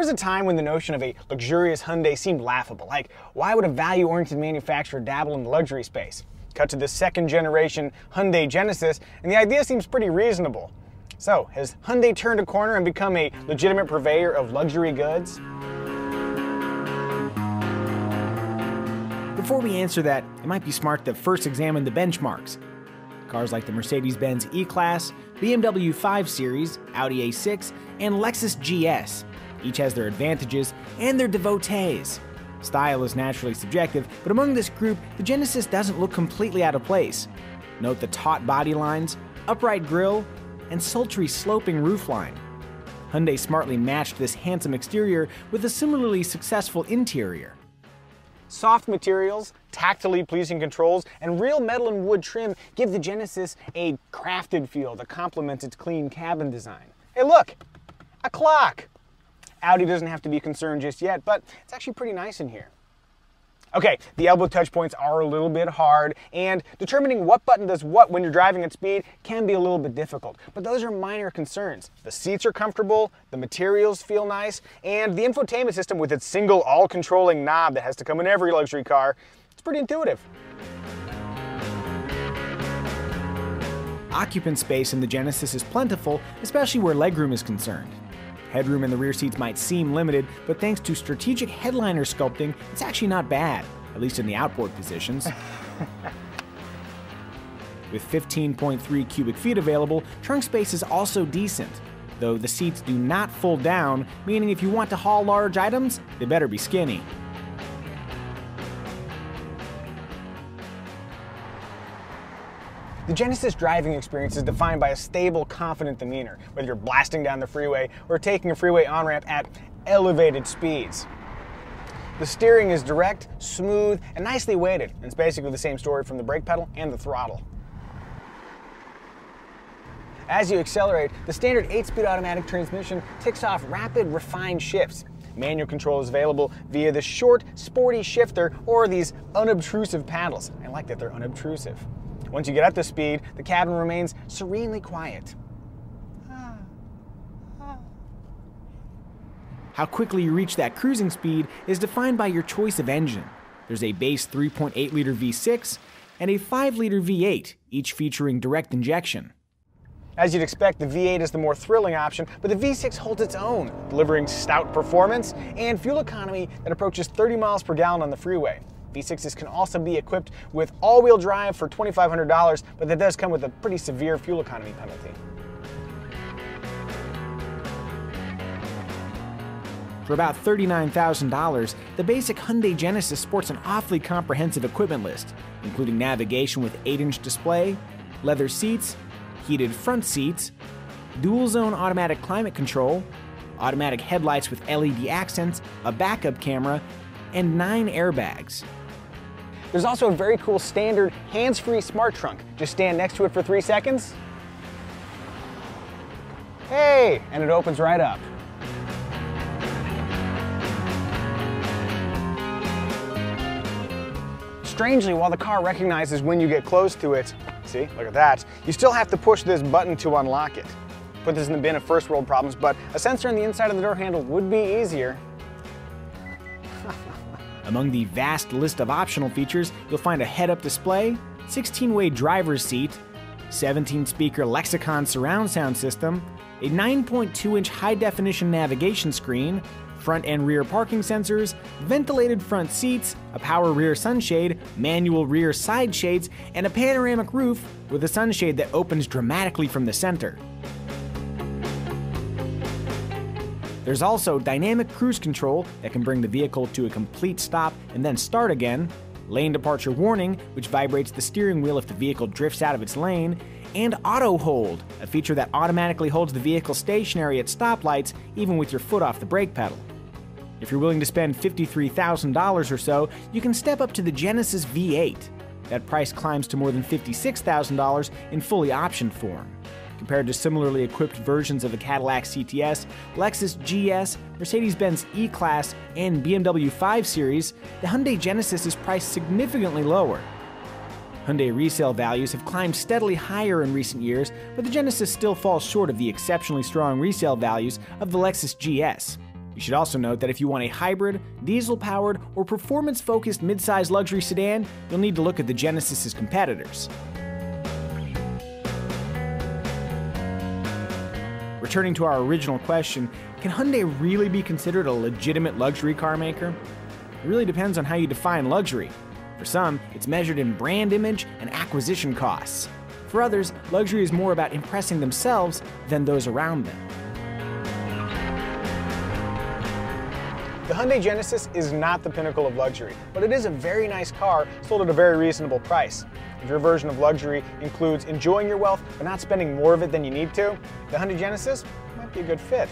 was a time when the notion of a luxurious Hyundai seemed laughable. Like, why would a value-oriented manufacturer dabble in the luxury space? Cut to the second-generation Hyundai Genesis, and the idea seems pretty reasonable. So, has Hyundai turned a corner and become a legitimate purveyor of luxury goods? Before we answer that, it might be smart to first examine the benchmarks. Cars like the Mercedes-Benz E-Class, BMW 5 Series, Audi A6, and Lexus GS each has their advantages and their devotees. Style is naturally subjective, but among this group, the Genesis doesn't look completely out of place. Note the taut body lines, upright grille, and sultry sloping roofline. Hyundai smartly matched this handsome exterior with a similarly successful interior. Soft materials, tactily pleasing controls, and real metal and wood trim give the Genesis a crafted feel that complements its clean cabin design. Hey look, a clock! Audi doesn't have to be concerned just yet, but it's actually pretty nice in here. Okay, the elbow touch points are a little bit hard, and determining what button does what when you're driving at speed can be a little bit difficult, but those are minor concerns. The seats are comfortable, the materials feel nice, and the infotainment system with its single all-controlling knob that has to come in every luxury car, it's pretty intuitive. Occupant space in the Genesis is plentiful, especially where legroom is concerned. Headroom in the rear seats might seem limited, but thanks to strategic headliner sculpting, it's actually not bad, at least in the outboard positions. With 15.3 cubic feet available, trunk space is also decent, though the seats do not fold down, meaning if you want to haul large items, they better be skinny. The Genesis driving experience is defined by a stable, confident demeanor, whether you're blasting down the freeway or taking a freeway on-ramp at elevated speeds. The steering is direct, smooth, and nicely weighted, and it's basically the same story from the brake pedal and the throttle. As you accelerate, the standard 8-speed automatic transmission ticks off rapid, refined shifts. Manual control is available via the short, sporty shifter or these unobtrusive paddles. I like that they're unobtrusive. Once you get up to speed, the cabin remains serenely quiet. How quickly you reach that cruising speed is defined by your choice of engine. There's a base 3.8-liter V6 and a 5-liter V8, each featuring direct injection. As you'd expect, the V8 is the more thrilling option, but the V6 holds its own, delivering stout performance and fuel economy that approaches 30 miles per gallon on the freeway. V6s can also be equipped with all-wheel drive for $2,500, but that does come with a pretty severe fuel economy penalty. For about $39,000, the basic Hyundai Genesis sports an awfully comprehensive equipment list, including navigation with 8-inch display, leather seats, heated front seats, dual-zone automatic climate control, automatic headlights with LED accents, a backup camera, and 9 airbags. There's also a very cool standard hands-free smart trunk. Just stand next to it for 3 seconds. Hey, and it opens right up. Strangely, while the car recognizes when you get close to it, see, look at that, you still have to push this button to unlock it. Put this in the bin of first world problems, but a sensor on the inside of the door handle would be easier. Among the vast list of optional features, you'll find a head-up display, 16-way driver's seat, 17-speaker Lexicon surround sound system, a 9.2-inch high-definition navigation screen, front and rear parking sensors, ventilated front seats, a power rear sunshade, manual rear side shades, and a panoramic roof with a sunshade that opens dramatically from the center. There's also dynamic cruise control that can bring the vehicle to a complete stop and then start again, lane departure warning, which vibrates the steering wheel if the vehicle drifts out of its lane, and auto hold, a feature that automatically holds the vehicle stationary at stoplights even with your foot off the brake pedal. If you're willing to spend $53,000 or so, you can step up to the Genesis V8. That price climbs to more than $56,000 in fully optioned form. Compared to similarly equipped versions of the Cadillac CTS, Lexus GS, Mercedes-Benz E-Class, and BMW 5 Series, the Hyundai Genesis is priced significantly lower. Hyundai resale values have climbed steadily higher in recent years, but the Genesis still falls short of the exceptionally strong resale values of the Lexus GS. You should also note that if you want a hybrid, diesel-powered, or performance-focused midsize luxury sedan, you'll need to look at the Genesis's competitors. Returning to our original question, can Hyundai really be considered a legitimate luxury car maker? It really depends on how you define luxury. For some, it's measured in brand image and acquisition costs. For others, luxury is more about impressing themselves than those around them. The Hyundai Genesis is not the pinnacle of luxury, but it is a very nice car sold at a very reasonable price. If your version of luxury includes enjoying your wealth but not spending more of it than you need to, the Hyundai Genesis might be a good fit.